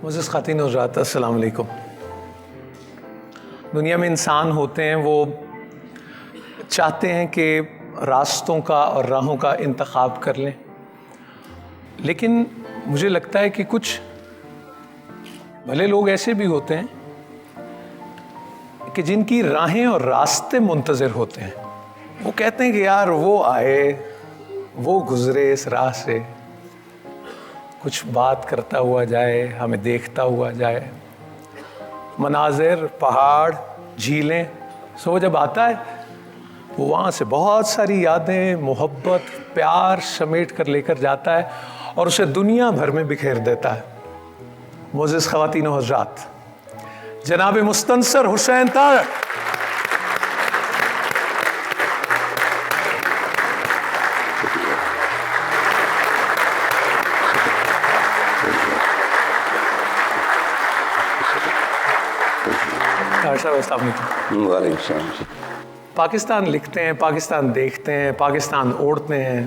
معزز خواتین و حضرات، السلام علیکم۔ دنیا میں انسان ہوتے ہیں، وہ چاہتے ہیں کہ راستوں کا اور راہوں کا انتخاب کر لیں، لیکن مجھے لگتا ہے کہ کچھ بھلے لوگ ایسے بھی ہوتے ہیں کہ جن کی راہیں اور راستے منتظر ہوتے ہیں۔ وہ کہتے ہیں کہ یار وہ آئے، وہ گزرے اس راہ سے، کچھ بات کرتا ہوا جائے، ہمیں دیکھتا ہوا جائے، مناظر، پہاڑ، جھیلیں۔ سو جب آتا ہے وہ وہاں سے بہت ساری یادیں، محبت، پیار سمیٹ کر لے کر جاتا ہے اور اسے دنیا بھر میں بکھیر دیتا ہے۔ معزز خواتین و حضرات، جناب مستنصر حسین طارق۔ السلام علیکم۔ وعلیکم السلام۔ پاکستان لکھتے ہیں، پاکستان دیکھتے ہیں، پاکستان اوڑھتے ہیں۔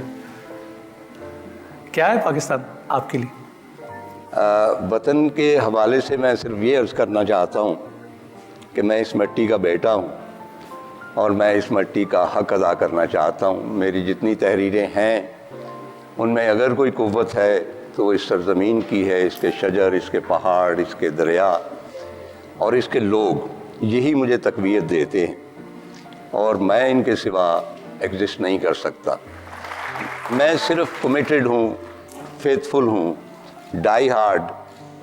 کیا ہے پاکستان آپ کے لیے؟ وطن کے حوالے سے میں صرف یہ عرض کرنا چاہتا ہوں کہ میں اس مٹی کا بیٹا ہوں اور میں اس مٹی کا حق ادا کرنا چاہتا ہوں۔ میری جتنی تحریریں ہیں ان میں اگر کوئی قوت ہے تو وہ اس سرزمین کی ہے، اس کے شجر، اس کے پہاڑ، اس کے دریا اور اس کے لوگ، یہی مجھے تقویت دیتے ہیں اور میں ان کے سوا ایگزسٹ نہیں کر سکتا۔ میں صرف کمیٹڈ ہوں، فیتھفل ہوں، ڈائی ہارڈ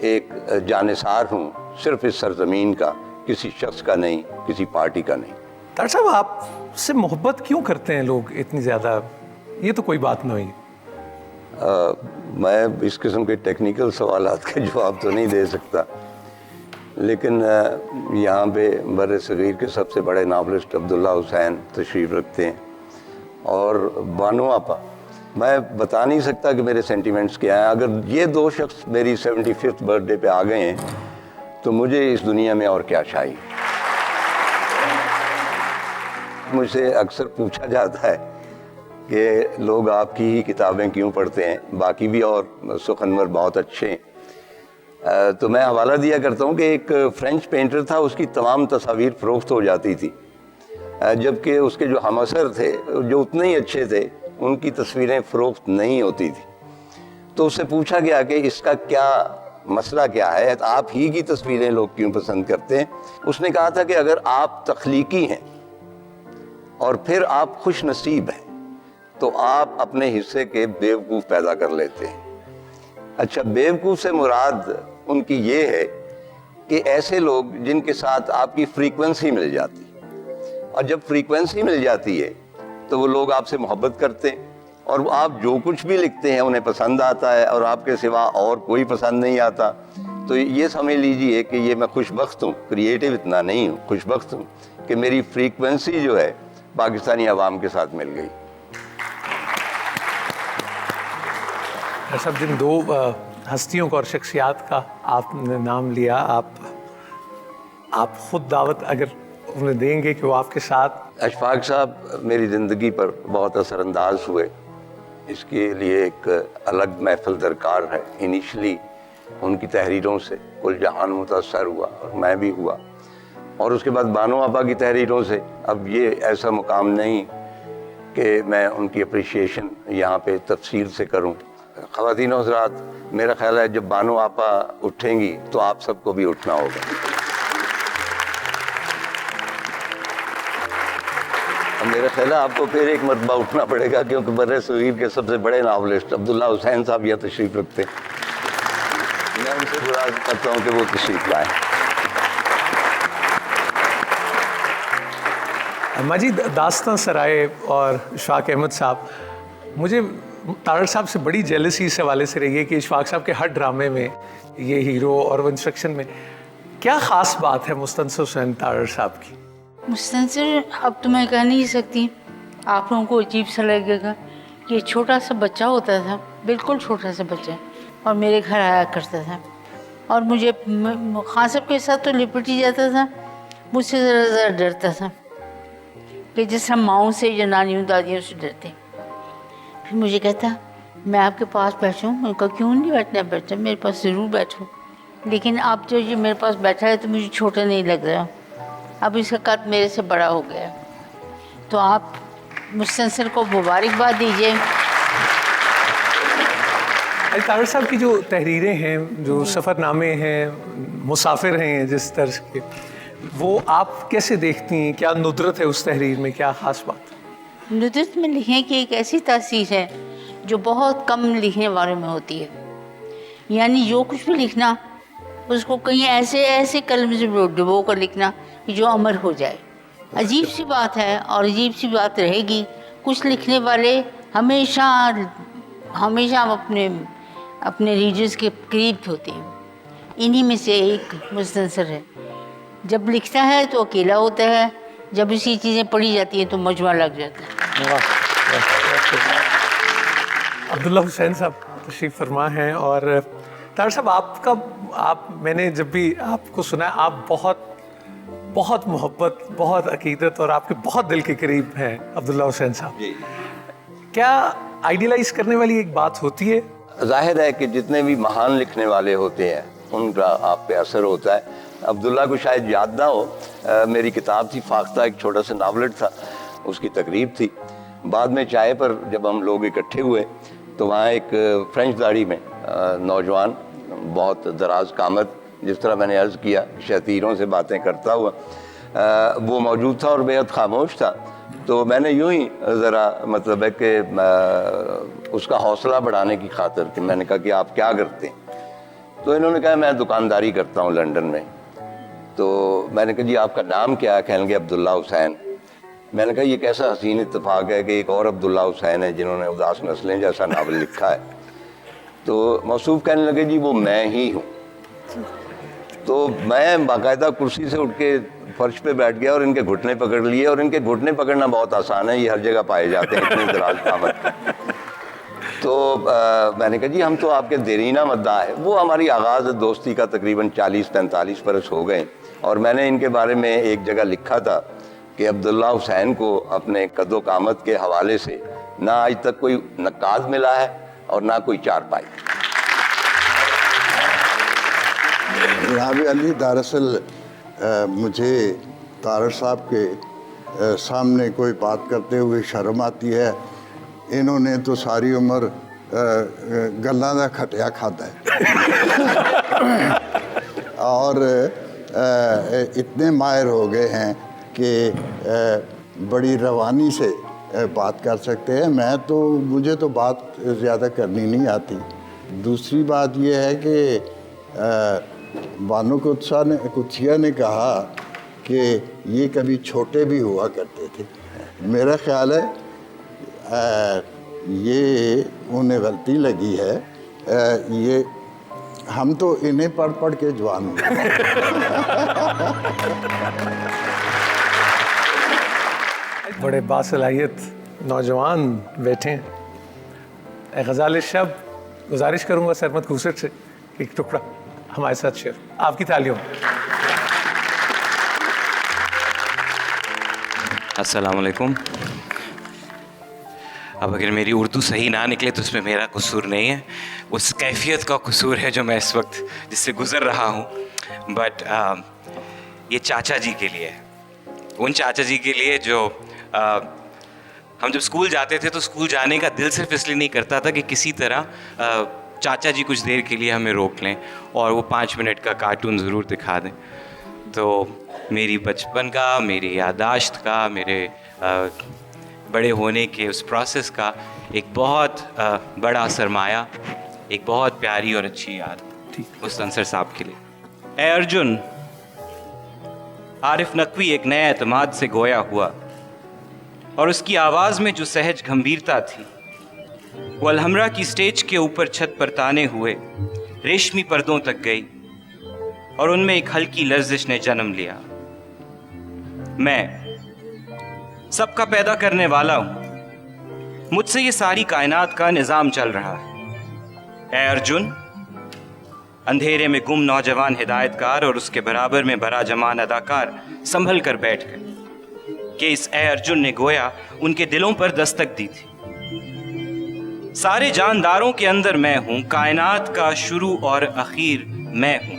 ایک جانثار ہوں، صرف اس سرزمین کا، کسی شخص کا نہیں، کسی پارٹی کا نہیں۔ ڈاکٹر صاحب، آپ سے محبت کیوں کرتے ہیں لوگ اتنی زیادہ؟ یہ تو کوئی بات نہ ہوئی۔ میں اس قسم کے ٹیکنیکل سوالات کا جواب تو نہیں دے سکتا، لیکن یہاں پہ بر صغیر کے سب سے بڑے ناولسٹ عبداللہ حسین تشریف رکھتے ہیں اور بانو آپا۔ میں بتا نہیں سکتا کہ میرے سینٹیمنٹس کیا ہیں۔ اگر یہ دو شخص میری 75th برتھ ڈے پہ آ گئے ہیں تو مجھے اس دنیا میں اور کیا چاہیے۔ مجھ سے اکثر پوچھا جاتا ہے کہ لوگ آپ کی ہی کتابیں کیوں پڑھتے ہیں، باقی بھی اور سخنور بہت اچھے ہیں۔ تو میں حوالہ دیا کرتا ہوں کہ ایک فرینچ پینٹر تھا، اس کی تمام تصاویر فروخت ہو جاتی تھی، جبکہ اس کے جو ہم اثر تھے جو اتنے ہی اچھے تھے ان کی تصویریں فروخت نہیں ہوتی تھی۔ تو اس سے پوچھا گیا کہ اس کا کیا مسئلہ کیا ہے، آپ ہی کی تصویریں لوگ کیوں پسند کرتے ہیں؟ اس نے کہا تھا کہ اگر آپ تخلیقی ہیں اور پھر آپ خوش نصیب ہیں تو آپ اپنے حصے کے بیوقوف پیدا کر لیتے ہیں۔ اچھا، بیوقوف سے مراد ان کی یہ ہے کہ ایسے لوگ جن کے ساتھ آپ کی فریکوینسی مل جاتی ہے، اور جب فریکوینسی مل جاتی ہے تو وہ لوگ آپ سے محبت کرتے ہیں اور آپ جو کچھ بھی لکھتے ہیں انہیں پسند آتا ہے اور آپ کے سوا اور کوئی پسند نہیں آتا۔ تو یہ سمجھ لیجئے کہ یہ میں خوش بخت ہوں، کریٹیو اتنا نہیں ہوں، خوش بخت ہوں کہ میری فریکوینسی جو ہے پاکستانی عوام کے ساتھ مل گئی۔ سب جن دو ہستیوں کا اور شخصیات کا آپ نے نام لیا، آپ خود دعوت اگر انہیں دیں گے کہ وہ آپ کے ساتھ۔ اشفاق صاحب میری زندگی پر بہت اثر انداز ہوئے، اس کے لیے ایک الگ محفل درکار ہے۔ انیشلی ان کی تحریروں سے کل جہان متاثر ہوا اور میں بھی ہوا، اور اس کے بعد بانو آپا کی تحریروں سے۔ اب یہ ایسا مقام نہیں کہ میں ان کی اپریشیشن یہاں پہ تفصیل سے کروں۔ خواتین و حضرات، میرا خیال ہے جب بانو آپا اٹھیں گی تو آپ سب کو بھی اٹھنا ہوگا۔ میرا خیال ہے آپ کو پھر ایک مرتبہ اٹھنا پڑے گا، کیونکہ بر صغیر کے سب سے بڑے ناولسٹ عبداللہ حسین صاحب یہاں تشریف رکھتے ہیں۔ میں ان سے گزارش کرتا ہوں کہ وہ تشریف لائیں۔ مجید داستان سرائے اور اشفاق احمد صاحب، مجھے طارق صاحب سے بڑی جیلسی اس حوالے سے رہی ہے کہ اشفاق صاحب کے ہر ڈرامے میں یہ ہیرو اور وہ انسٹرکشن میں کیا خاص بات ہے مستنصر حسین طارق صاحب کی؟ مستنصر اب تو میں کہہ نہیں سکتی، آپ لوگوں کو عجیب سا لگے گا کہ چھوٹا سا بچہ ہوتا تھا، بالکل چھوٹا سا بچہ، اور میرے گھر آیا کرتا تھا اور مجھے خان صاحب کے ساتھ تو لپٹ ہی جاتا تھا، مجھ سے ذرا ذرا ڈرتا تھا کہ جس ہم ماؤں سے یا نانیوں دادیوں سے ڈرتے۔ پھر مجھے کہتا میں آپ کے پاس بیٹھوں، میں نے کہا کیوں نہیں بیٹھنا، میرے پاس ضرور بیٹھو۔ لیکن اب جو یہ میرے پاس بیٹھا ہے تو مجھے چھوٹا نہیں لگ رہا. اب اس کا قد میرے سے بڑا ہو گیا ہے. تو آپ مستنصر کو مبارکباد دیجیے. طاہر صاحب کی جو تحریریں ہیں, جو سفر نامے ہیں, مسافر ہیں جس طرح کے, وہ آپ کیسے دیکھتی ہیں؟ کیا ندرت ہے اس تحریر میں, کیا خاص بات؟ ندرت میں لکھنے کی ایک ایسی تاثیر ہے جو بہت کم لکھنے والوں میں ہوتی ہے. یعنی جو کچھ بھی لکھنا اس کو کہیں ایسے ایسے قلم سے ڈبو کر لکھنا کہ جو امر ہو جائے. عجیب سی بات ہے اور عجیب سی بات رہے گی. کچھ لکھنے والے ہمیشہ اپنے ریڈرز کے قریب ہوتے ہیں. انہی میں سے ایک مستنصر ہے. جب لکھتا ہے تو اکیلا ہوتا ہے, جب اسی چیزیں پڑھی جاتی ہیں تو مجمع لگ جاتا ہے. عبداللہ حسین صاحب تشریف فرما ہیں. اور طاہر صاحب میں نے جب بھی آپ کو سنا, آپ بہت بہت محبت, بہت عقیدت اور آپ کے بہت دل کے قریب ہیں عبداللہ حسین صاحب. جی. کیا آئیڈیلائز کرنے والی ایک بات ہوتی ہے؟ ظاہر ہے کہ جتنے بھی مہان لکھنے والے ہوتے ہیں ان کا آپ پہ اثر ہوتا ہے. عبداللہ کو شاید یاد نہ ہو, میری کتاب تھی فاختہ, ایک چھوٹا سا ناولٹ تھا, اس کی تقریب تھی. بعد میں چائے پر جب ہم لوگ اکٹھے ہوئے تو وہاں ایک فرینچ داڑھی میں نوجوان, بہت دراز قامت, جس طرح میں نے عرض کیا شتیروں سے باتیں کرتا ہوا, وہ موجود تھا اور بے حد خاموش تھا. تو میں نے یوں ہی ذرا مطلب ہے کہ اس کا حوصلہ بڑھانے کی خاطر کہ میں نے کہا کہ آپ کیا کرتے ہیں؟ تو انہوں نے کہا میں دکانداری کرتا ہوں لنڈن میں. تو میں نے کہا جی آپ کا نام کیا ہے؟ کہنے لگے عبداللہ حسین. میں نے کہا یہ کیسا حسین اتفاق ہے کہ ایک اور عبداللہ حسین ہے جنہوں نے اداس نسلیں جیسا ناول لکھا ہے. تو موصوف کہنے لگے جی وہ میں ہی ہوں. تو میں باقاعدہ کرسی سے اٹھ کے فرش پہ بیٹھ گیا اور ان کے گھٹنے پکڑ لیے. اور ان کے گھٹنے پکڑنا بہت آسان ہے, یہ ہر جگہ پائے جاتے ہیں اتنے دراز قامت. تو میں نے کہا جی ہم تو آپ کے دیرینہ مداح ہے. وہ ہماری آغاز دوستی کا تقریباً 40-45 برس ہو گئے. اور میں نے ان کے بارے میں ایک جگہ لکھا تھا کہ عبداللہ حسین کو اپنے قد و قامت کے حوالے سے نہ آج تک کوئی نقاد ملا ہے اور نہ کوئی چارپائی. جناب علی, دراصل مجھے طاہر صاحب کے سامنے کوئی بات کرتے ہوئے شرم آتی ہے. انہوں نے تو ساری عمر گلاں دا کھٹیا کھاتا ہے اور اتنے ماہر ہو گئے ہیں کہ بڑی روانی سے بات کر سکتے ہیں. مجھے تو بات زیادہ کرنی نہیں آتی. دوسری بات یہ ہے کہ بانو قدسیہ نے کہا کہ یہ کبھی چھوٹے بھی ہوا کرتے تھے. میرا خیال ہے یہ انہیں غلطی لگی ہے. یہ ہم تو انہیں پڑھ پڑھ کے جوان ہوئے. بڑے باصلاحیت نوجوان بیٹھے ہیں. اے غزال شب, گزارش کروں گا سرمد خوسٹ سے ایک ٹکڑا ہمارے ساتھ شیئر. آپ کی تالیوں. السلام علیکم. اب اگر میری اردو صحیح نہ نکلے تو اس میں میرا قصور نہیں ہے, اس کیفیت کا قصور ہے جو میں اس وقت جس سے گزر رہا ہوں. بٹ یہ چاچا جی کے لیے, ان چاچا جی کے لیے جو ہم جب اسکول جاتے تھے تو اسکول جانے کا دل صرف اس لیے نہیں کرتا تھا کہ کسی طرح چاچا جی کچھ دیر کے لیے ہمیں روک لیں اور وہ 5 منٹ کا کارٹون ضرور دکھا دیں. تو میری بچپن کا, میری یادداشت کا, میرے بڑے ہونے کے اس پروسیس کا ایک بہت بڑا سرمایہ, ایک بہت پیاری اور اچھی یاد مستنصر صاحب کے لیے. اے ارجن, عارف نقوی ایک نئے اعتماد سے گویا ہوا اور اس کی آواز میں جو سہج گھمبیرتا تھی وہ الحمرا کی سٹیج کے اوپر چھت پر تانے ہوئے ریشمی پردوں تک گئی اور ان میں ایک ہلکی لرزش نے جنم لیا. میں سب کا پیدا کرنے والا ہوں, مجھ سے یہ ساری کائنات کا نظام چل رہا ہے. اے ارجن, اندھیرے میں گم نوجوان ہدایت کار اور اس کے برابر میں بڑا جمان اداکار سنبھل کر بیٹھ گئے کہ اس اے ارجن نے گویا ان کے دلوں پر دستک دی تھی. سارے جانداروں کے اندر میں ہوں, کائنات کا شروع اور اخیر میں ہوں.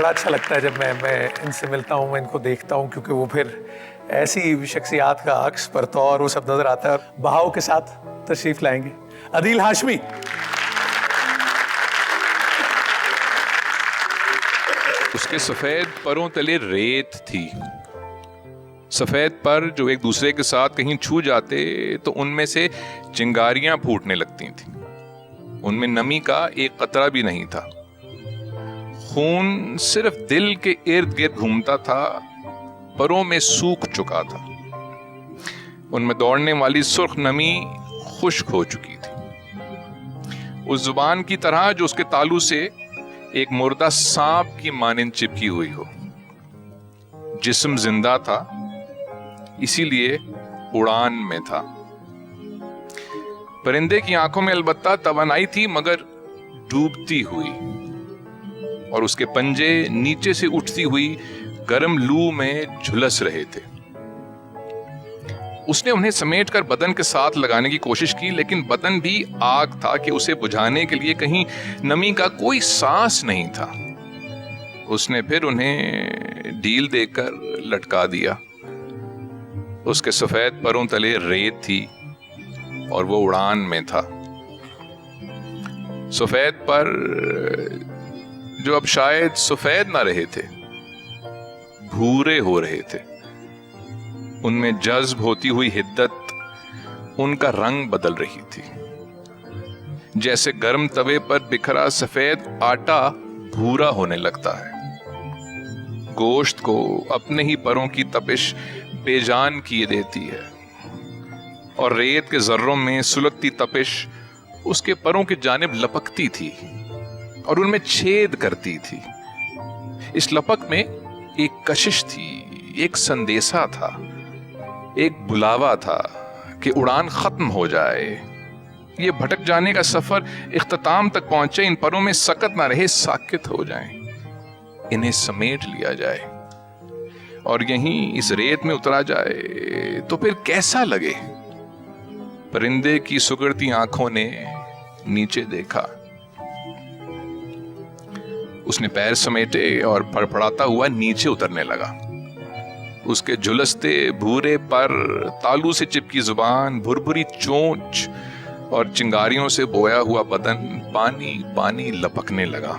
بڑا اچھا لگتا ہے جب میں ان سے ملتا ہوں, میں ان کو دیکھتا ہوں, کیونکہ وہ پھر ایسی شخصیات کا عکس پرتور وہ سب نظر آتا ہے اور بہاؤ کے ساتھ تشریف لائیں گے. عدیل ہاشمی. اس کے سفید پروں تلے ریت تھی, سفید پر جو ایک دوسرے کے ساتھ کہیں چھو جاتے تو ان میں سے چنگاریاں پھوٹنے لگتی تھیں. ان میں نمی کا ایک قطرہ بھی نہیں تھا. خون صرف دل کے ارد گرد گھومتا تھا, پروں میں سوکھ چکا تھا. ان میں دوڑنے والی سرخ نمی خشک ہو چکی تھی. اس زبان کی طرح جو اس کے تالو سے ایک مردہ سانپ کی مانند چپکی ہوئی ہو. جسم زندہ تھا, اسی لیے اڑان میں تھا. پرندے کی آنکھوں میں البتہ توانائی تھی, مگر ڈوبتی ہوئی, اور اس کے پنجے نیچے سے اٹھتی ہوئی گرم لو میں جھلس رہے تھے. اس نے انہیں سمیٹ کر بدن کے ساتھ لگانے کی کوشش کی, لیکن بدن بھی آگ تھا کہ اسے بجھانے کے لیے کہیں نمی کا کوئی سانس نہیں تھا. اس نے پھر انہیں ڈھیل دے کر لٹکا دیا. اس کے سفید پروں تلے ریت تھی اور وہ اڑان میں تھا. سفید پر جو اب شاید سفید نہ رہے تھے, بھورے ہو رہے تھے. ان میں جذب ہوتی ہوئی حدت ان کا رنگ بدل رہی تھی, جیسے گرم توے پر بکھرا سفید آٹا بھورا ہونے لگتا ہے. گوشت کو اپنے ہی پروں کی تپش بے جان کیے دیتی ہے, اور ریت کے ذروں میں سلگتی تپش اس کے پروں کی جانب لپکتی تھی اور ان میں چھید کرتی تھی. اس لپک میں ایک کشش تھی, ایک سندیسا تھا, ایک بلاوا تھا کہ اڑان ختم ہو جائے, یہ بھٹک جانے کا سفر اختتام تک پہنچے, ان پروں میں سکت نہ رہے, ساکت ہو جائیں, انہیں سمیٹ لیا جائے اور یہیں اس ریت میں اترا جائے تو پھر کیسا لگے. پرندے کی سگڑتی آنکھوں نے نیچے دیکھا. اس نے پیر سمیٹے اور پڑپڑاتا ہوا نیچے اترنے لگا. اس کے جھلستے بھورے پر, تالو سے چپکی زبان, بھربھری چونچ اور چنگاریوں سے بویا ہوا بدن پانی پانی لپکنے لگا.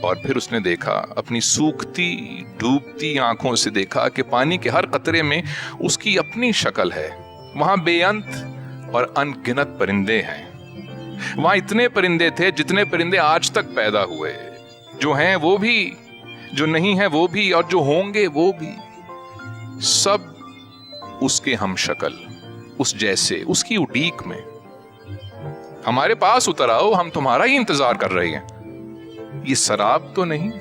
اور پھر اس نے دیکھا, اپنی سوکھتی ڈوبتی آنکھوں سے دیکھا کہ پانی کے ہر قطرے میں اس کی اپنی شکل ہے. وہاں بے انت اور ان گنت پرندے ہیں. وہاں اتنے پرندے تھے جتنے پرندے آج تک پیدا ہوئے, جو ہیں وہ بھی, جو نہیں ہیں وہ بھی, اور جو ہوں گے وہ بھی. سب اس کے ہم شکل, اس جیسے, اس کی اڈیک میں. ہمارے پاس اتر آؤ, ہم تمہارا ہی انتظار کر رہے ہیں. یہ سراب تو نہیں,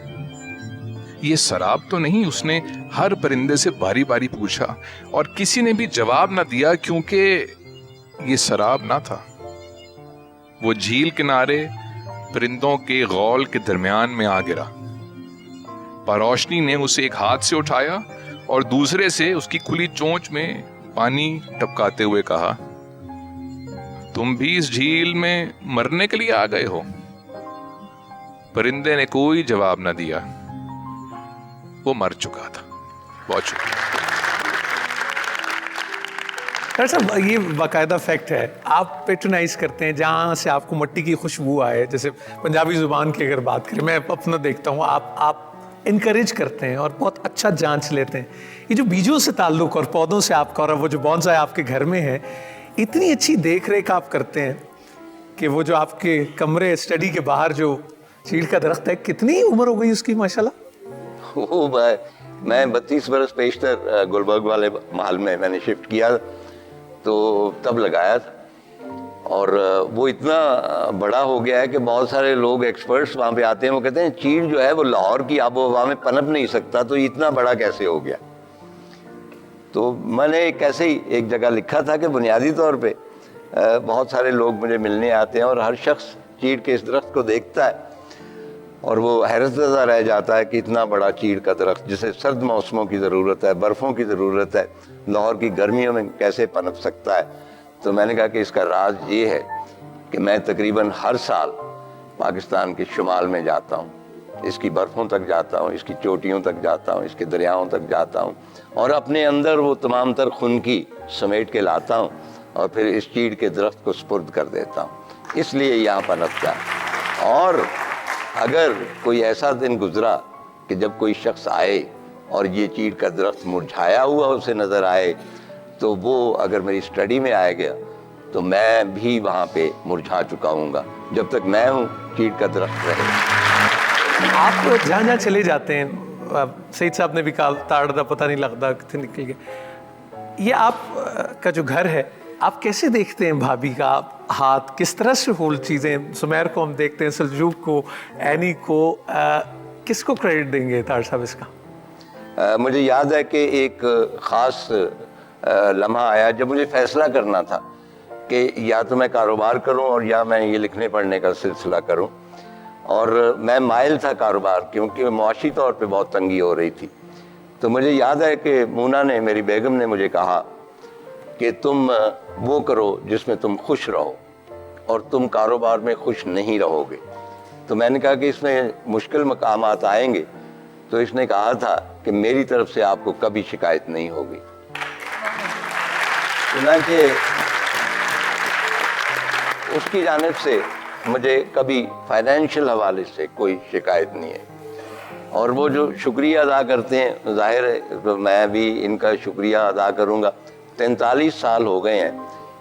یہ سراب تو نہیں. اس نے ہر پرندے سے باری باری پوچھا اور کسی نے بھی جواب نہ دیا, کیونکہ یہ سراب نہ تھا. وہ جھیل کنارے پرندوں کے غول کے درمیان میں آ گرا. پروشنی نے اسے ایک ہاتھ سے اٹھایا اور دوسرے سے اس کی کھلی چونچ میں پانی ٹپکاتے ہوئے کہا, تم بھی اس جھیل میں مرنے کے لیے آ گئے ہو. پرندے نے کوئی جواب نہ دیا, وہ مر چکا تھا. بہت شکریہ. ڈاکٹر صاحب, یہ باقاعدہ فیکٹ ہے, آپ پیٹرنائز کرتے ہیں جہاں سے آپ کو مٹی کی خوشبو آئے. جیسے پنجابی زبان کی اگر بات کریں, میں اپنا دیکھتا ہوں, آپ انکریج کرتے ہیں اور بہت اچھا جانچ لیتے ہیں. یہ جو بیجوں سے تعلق اور پودوں سے آپ کا, اور وہ جو بونسائی آپ کے گھر میں ہے, اتنی اچھی دیکھ ریکھ آپ کرتے ہیں کہ وہ جو آپ کے کمرے اسٹڈی کے باہر جو چیڑ کا درخت ہے, کتنی عمر ہو گئی اس کی ماشاءاللہ؟ میں 32 برس پیشتر گلبرگ والے محل میں نے شفٹ کیا تو تب لگایا تھا, اور وہ اتنا بڑا ہو گیا ہے کہ بہت سارے لوگ ایکسپرٹس وہاں پہ آتے ہیں, وہ کہتے ہیں چیڑ جو ہے وہ لاہور کی آب و ہوا میں پنپ نہیں سکتا, تو اتنا بڑا کیسے ہو گیا. تو میں نے ایسے ہی ایک جگہ لکھا تھا کہ بنیادی طور پہ بہت سارے لوگ مجھے ملنے آتے ہیں اور ہر شخص چیڑ کے اس درخت کو دیکھتا ہے اور وہ حیرت زدہ رہ جاتا ہے کہ اتنا بڑا چیڑ کا درخت جسے سرد موسموں کی ضرورت ہے, برفوں کی ضرورت ہے, لاہور کی گرمیوں میں کیسے پنپ سکتا ہے. تو میں نے کہا کہ اس کا راز یہ ہے کہ میں تقریباً ہر سال پاکستان کے شمال میں جاتا ہوں اس کی برفوں تک جاتا ہوں، اس کی چوٹیوں تک جاتا ہوں، اس کے دریاؤں تک جاتا ہوں اور اپنے اندر وہ تمام تر خنکی سمیٹ کے لاتا ہوں اور پھر اس چیڑ کے درخت کو سپرد کر دیتا ہوں، اس لیے یہاں پنپتا ہے۔ اور اگر کوئی ایسا دن گزرا کہ جب کوئی شخص آئے اور یہ چیڑ کا درخت مرجھایا ہوا اسے نظر آئے تو وہ اگر میری اسٹڈی میں آئے گیا تو میں بھی وہاں پہ مرجھا چکا ہوں گا، جب تک میں ہوں چیڑ کا درخت رہے۔ آپ جہاں جہاں چلے جاتے ہیں، سعید صاحب نے بھی کہا تاڑ دا پتہ نہیں لگتا کتنے نکل گئے، یہ آپ کا جو گھر ہے آپ کیسے دیکھتے ہیں بھابھی کا ہاتھ، کس طرح سے ہول چیزیں؟ سمیر کو ہم دیکھتے ہیں، سلجوق کو، اینی کو، کس کو کریڈٹ دیں گے طاہر صاحب اس کا؟ مجھے یاد ہے کہ ایک خاص لمحہ آیا جب مجھے فیصلہ کرنا تھا کہ یا تو میں کاروبار کروں اور یا میں یہ لکھنے پڑھنے کا سلسلہ کروں، اور میں مائل تھا کاروبار کیونکہ معاشی طور پہ بہت تنگی ہو رہی تھی۔ تو مجھے یاد ہے کہ مونا نے، میری بیگم نے مجھے کہا کہ تم وہ کرو جس میں تم خوش رہو اور تم کاروبار میں خوش نہیں رہو گے۔ تو میں نے کہا کہ اس میں مشکل مقامات آئیں گے، تو اس نے کہا تھا کہ میری طرف سے آپ کو کبھی شکایت نہیں ہوگی۔ چنانچہ اس کی جانب سے مجھے کبھی فائنینشیل حوالے سے کوئی شکایت نہیں ہے، اور وہ جو شکریہ ادا کرتے ہیں ظاہر ہے میں بھی ان کا شکریہ ادا کروں گا۔ 43 سال ہو گئے ہیں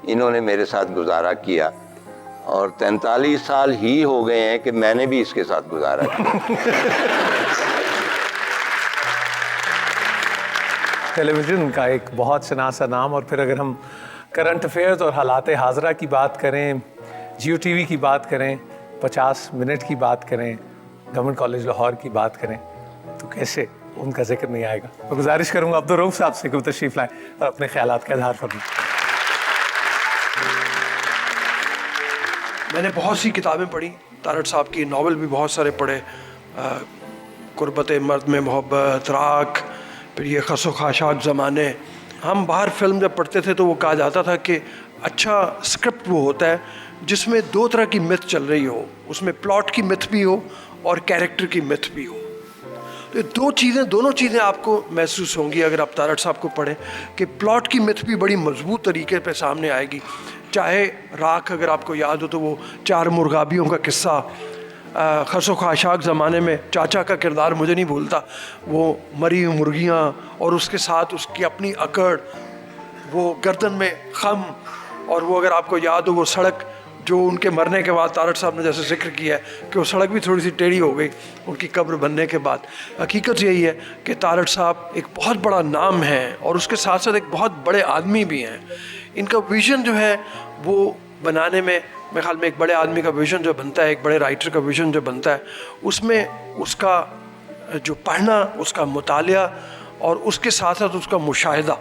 انہوں نے میرے ساتھ گزارا کیا، اور 43 سال ہی ہو گئے ہیں کہ میں نے بھی اس کے ساتھ گزارا کیا۔ ٹیلی ویژن کا ایک بہت شناسا نام، اور پھر اگر ہم کرنٹ افیئرز اور حالات حاضرہ کی بات کریں، جیو ٹی وی کی بات کریں، 50 منٹ کی بات کریں، گورنمنٹ کالج لاہور کی بات کریں، تو کیسے ان کا ذکر نہیں آئے گا؟ میں گزارش کروں گا عبدالرؤف صاحب سے کہ وہ تشریف لائیں اور اپنے خیالات کا اظہار فرمائیں۔ میں نے بہت سی کتابیں پڑھی، تارڑ صاحب کی ناول بھی بہت سارے پڑھے، قربت مرد میں محبت، راکھ، پھر یہ خس و خاشاک زمانے۔ ہم باہر فلم جب پڑھتے تھے تو وہ کہا جاتا تھا کہ اچھا اسکرپٹ وہ ہوتا ہے جس میں دو طرح کی متھ چل رہی ہو، اس میں پلاٹ کی متھ بھی ہو اور کیریکٹر کی متھ بھی ہو۔ تو دونوں چیزیں آپ کو محسوس ہوں گی اگر آپ تارڑ صاحب کو پڑھیں، کہ پلاٹ کی متھ بھی بڑی مضبوط طریقے پہ سامنے آئے گی۔ چاہے راکھ اگر آپ کو یاد ہو تو وہ 4 مرغابیوں کا قصہ، خس و خاشاک زمانے میں چاچا کا کردار مجھے نہیں بھولتا، وہ مری ہوئی مرغیاں اور اس کے ساتھ اس کی اپنی اکڑ، وہ گردن میں خم، اور وہ اگر آپ کو یاد ہو وہ سڑک جو ان کے مرنے کے بعد تارڑ صاحب نے جیسے ذکر کیا ہے کہ وہ سڑک بھی تھوڑی سی ٹیڑھی ہو گئی ان کی قبر بننے کے بعد۔ حقیقت یہی ہے کہ تارڑ صاحب ایک بہت بڑا نام ہے اور اس کے ساتھ ساتھ ایک بہت بڑے آدمی بھی ہیں۔ ان کا ویژن جو ہے وہ بنانے میں، میرے خیال میں ایک بڑے آدمی کا ویژن جو بنتا ہے، ایک بڑے رائٹر کا ویژن جو بنتا ہے، اس میں اس کا جو پڑھنا، اس کا مطالعہ اور اس کے ساتھ ساتھ اس کا مشاہدہ،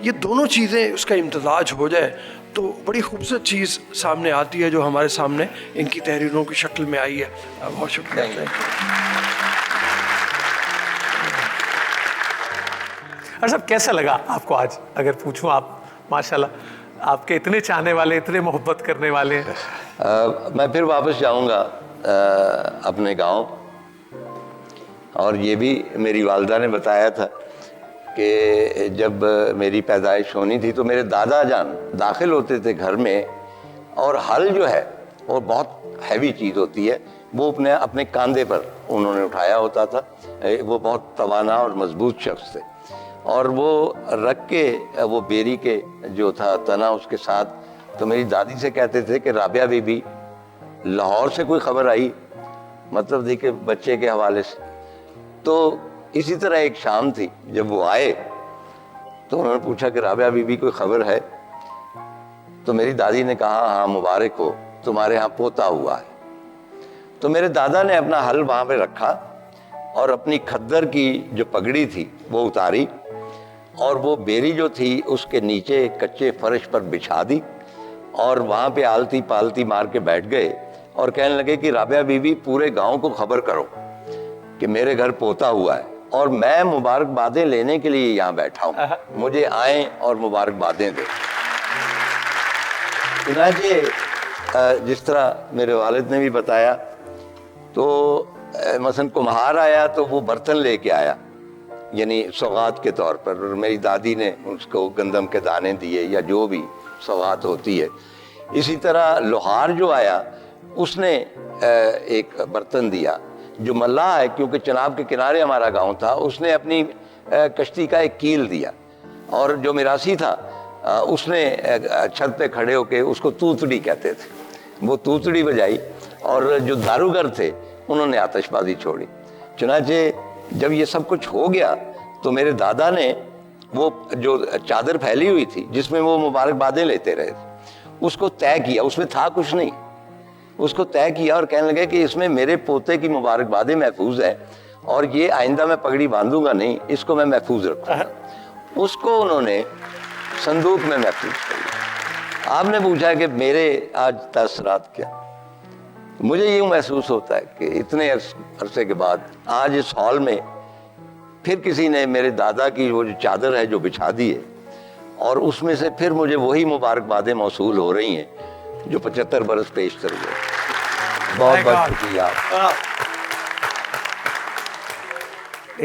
یہ دونوں چیزیں اس کا امتزاج ہو جائے تو بڑی خوبصورت چیز سامنے آتی ہے جو ہمارے سامنے ان کی تحریروں کی شکل میں آئی ہے۔ بہت شکریہ۔ اور صاحب کیسا لگا آپ کو آج؟ اگر پوچھوں، آپ ماشاءاللہ آپ کے اتنے چاہنے والے، اتنے محبت کرنے والے ہیں۔ میں پھر واپس جاؤں گا اپنے گاؤں، اور یہ بھی میری والدہ نے بتایا تھا کہ جب میری پیدائش ہونی تھی تو میرے دادا جان داخل ہوتے تھے گھر میں، اور ہل جو ہے وہ بہت ہیوی چیز ہوتی ہے، وہ اپنے کاندھے پر انہوں نے اٹھایا ہوتا تھا۔ وہ بہت توانا اور مضبوط شخص تھے، اور وہ رکھ کے وہ بیری کے جو تھا تنا اس کے ساتھ، تو میری دادی سے کہتے تھے کہ رابعہ بی بی لاہور سے کوئی خبر آئی، مطلب دیکھے بچے کے حوالے سے۔ تو اسی طرح ایک شام تھی جب وہ آئے تو انہوں نے پوچھا کہ رابعہ بی بی کوئی خبر ہے؟ تو میری دادی نے کہا ہاں مبارک ہو، تمہارے ہاں پوتا ہوا ہے۔ تو میرے دادا نے اپنا ہل وہاں پہ رکھا اور اپنی کھدر کی جو پگڑی تھی وہ اتاری، اور وہ بیری جو تھی اس کے نیچے کچے فرش پر بچھا دی، اور وہاں پہ آلتی پالتی مار کے بیٹھ گئے اور کہنے لگے کہ رابعہ بی بی پورے گاؤں کو خبر کرو کہ میرے گھر پوتا ہوا ہے، اور میں مبارکبادیں لینے کے لیے یہاں بیٹھا ہوں، مجھے آئیں اور مبارکبادیں دیں۔ چنانچہ جس طرح میرے والد نے بھی بتایا، تو مثلا کمہار آیا تو وہ برتن لے کے آیا یعنی سوغات کے طور پر, اور میری دادی نے اس کو گندم کے دانے دیے یا جو بھی سوغات ہوتی ہے. اسی طرح لوہار جو آیا اس نے ایک برتن دیا. جو ملاح ہے, کیونکہ چناب کے کنارے ہمارا گاؤں تھا, اس نے اپنی کشتی کا ایک کیل دیا. اور جو میراثی تھا اس نے چھت پہ کھڑے ہو کے, اس کو توتڑی کہتے تھے, وہ توتڑی بجائی. اور جو داروگر تھے انہوں نے آتش بازی چھوڑی. چنانچہ جب یہ سب کچھ ہو گیا تو میرے دادا نے وہ جو چادر پھیلی ہوئی تھی جس میں وہ مبارکبادیں لیتے رہے اس کو طے کیا. اس میں تھا کچھ نہیں, اس کو طے کیا اور کہنے لگے کہ اس میں میرے پوتے کی مبارکبادیں محفوظ ہیں اور یہ آئندہ میں پگڑی باندھوں گا نہیں, اس کو میں محفوظ رکھوں گا. اس کو انہوں نے صندوق میں محفوظ کر لیا. آپ نے پوچھا کہ میرے آج تاثرات کیا. مجھے یوں محسوس ہوتا ہے کہ اتنے عرصے کے بعد آج اس ہال میں پھر کسی نے میرے دادا کی وہ جو چادر ہے جو بچھا دی ہے, اور اس میں سے پھر مجھے وہی مبارکبادیں موصول ہو رہی ہیں جو 75 برس پیشتر ہوئے. بہت بہت شکریہ.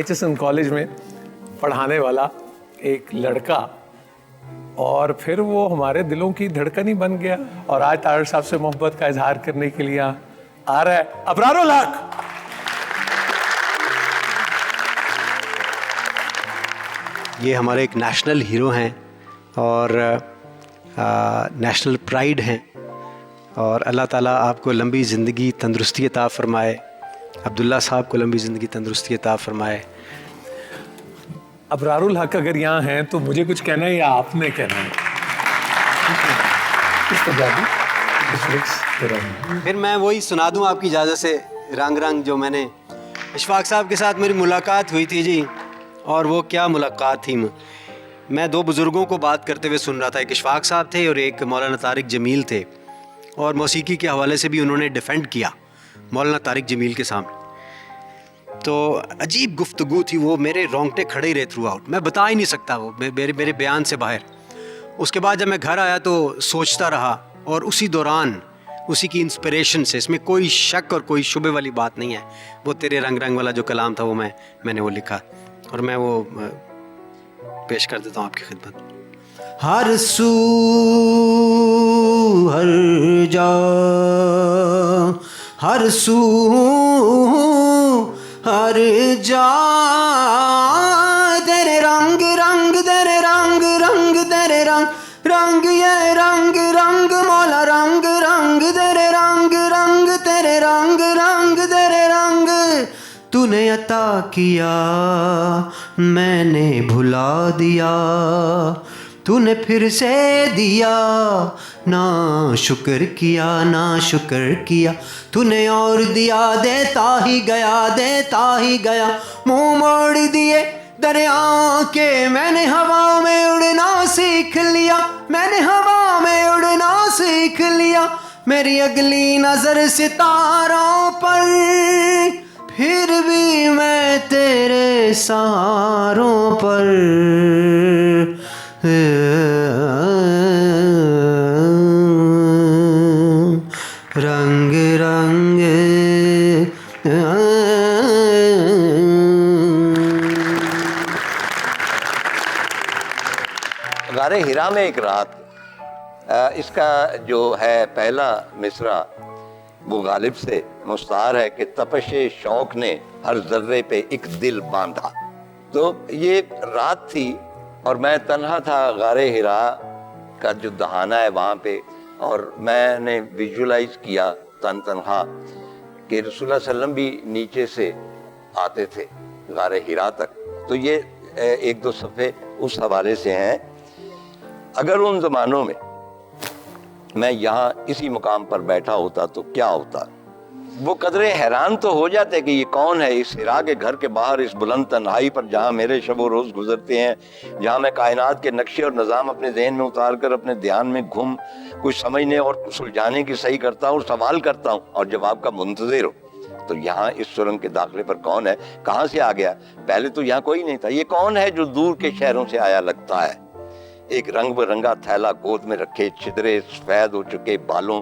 HSN کالج میں پڑھانے والا ایک لڑکا, اور پھر وہ ہمارے دلوں کی دھڑکن ہی بن گیا, اور آج طاہر صاحب سے محبت کا اظہار کرنے کے لیے آ رہا ہے ابرار الحق. یہ ہمارے ایک نیشنل ہیرو ہیں اور نیشنل پرائیڈ ہیں, اور اللہ تعالیٰ آپ کو لمبی زندگی تندرستی عطا فرمائے. عبداللہ صاحب کو لمبی زندگی تندرستی عطا فرمائے. ابرار الحق اگر یہاں ہیں تو مجھے کچھ کہنا ہے یا آپ نے کہنا ہے؟ پھر میں وہی سنا دوں آپ کی اجازت سے. رنگ رنگ جو میں نے اشفاق صاحب کے ساتھ میری ملاقات ہوئی تھی جی, اور وہ کیا ملاقات تھی. میں دو بزرگوں کو بات کرتے ہوئے سن رہا تھا, ایک اشفاق صاحب تھے اور ایک مولانا طارق جمیل تھے, اور موسیقی کے حوالے سے بھی انہوں نے ڈیفینڈ کیا مولانا طارق جمیل کے سامنے. تو عجیب گفتگو تھی وہ, میرے رونگٹے کھڑے ہی رہے تھرو آؤٹ, میں بتا ہی نہیں سکتا, وہ میرے بیان سے باہر. اس کے بعد جب میں گھر آیا تو سوچتا رہا, اور اسی دوران اسی کی انسپریشن سے, اس میں کوئی شک اور کوئی شبے والی بات نہیں ہے, وہ تیرے رنگ رنگ والا جو کلام تھا وہ میں نے وہ لکھا, اور میں وہ پیش کر دیتا ہوں آپ کی خدمت. ہر سو ہر جا ہر سو ہر جا تیرے رنگ رنگ تیرے رنگ رنگ تیرے رنگ رنگ یہ رنگ رنگ مولا رنگ رنگ تیرے رنگ رنگ تیرے رنگ رنگ تیرے رنگ تو نے عطا کیا میں نے بھلا دیا, تو نے پھر سے دیا نا شکر کیا نا شکر کیا, تو نے اور دیا دیتا ہی گیا, منہ موڑ دیے دریا کے میں نے ہوا میں اڑنا سیکھ لیا, میں نے ہوا میں اڑنا سیکھ لیا. میری اگلی نظر ستاروں پر, پھر بھی میں تیرے سہاروں پر. رنگ رنگ غار ہرا میں ایک رات, اس کا جو ہے پہلا مصرع وہ غالب سے مستعار ہے کہ تپش شوق نے ہر ذرے پہ ایک دل باندھا. تو یہ رات تھی اور میں تنہا تھا غار ہرا کا جو دہانہ ہے وہاں پہ, اور میں نے ویژولائز کیا تنہا کہ رسول اللہ صلی اللہ علیہ وسلم بھی نیچے سے آتے تھے غار ہرا تک. تو یہ ایک دو صفحے اس حوالے سے ہیں. اگر ان زمانوں میں میں یہاں اسی مقام پر بیٹھا ہوتا تو کیا ہوتا, وہ قدرے حیران تو ہو جاتے کہ یہ کون ہے اس ہرا کے گھر کے باہر اس بلند تنہائی پر جہاں میرے شب و روز گزرتے ہیں, جہاں میں کائنات کے نقشے اور نظام اپنے ذہن میں اتار کر اپنے دھیان میں گھوم کچھ سمجھنے اور سلجھانے کی صحیح کرتا ہوں اور سوال کرتا ہوں اور جواب کا منتظر ہوں. تو یہاں اس سرنگ کے داخلے پر کون ہے, کہاں سے آ گیا؟ پہلے تو یہاں کوئی نہیں تھا. یہ کون ہے جو دور کے شہروں سے آیا لگتا ہے, ایک رنگ برنگا تھیلا گود میں رکھے, چھدرے سفید ہو چکے بالوں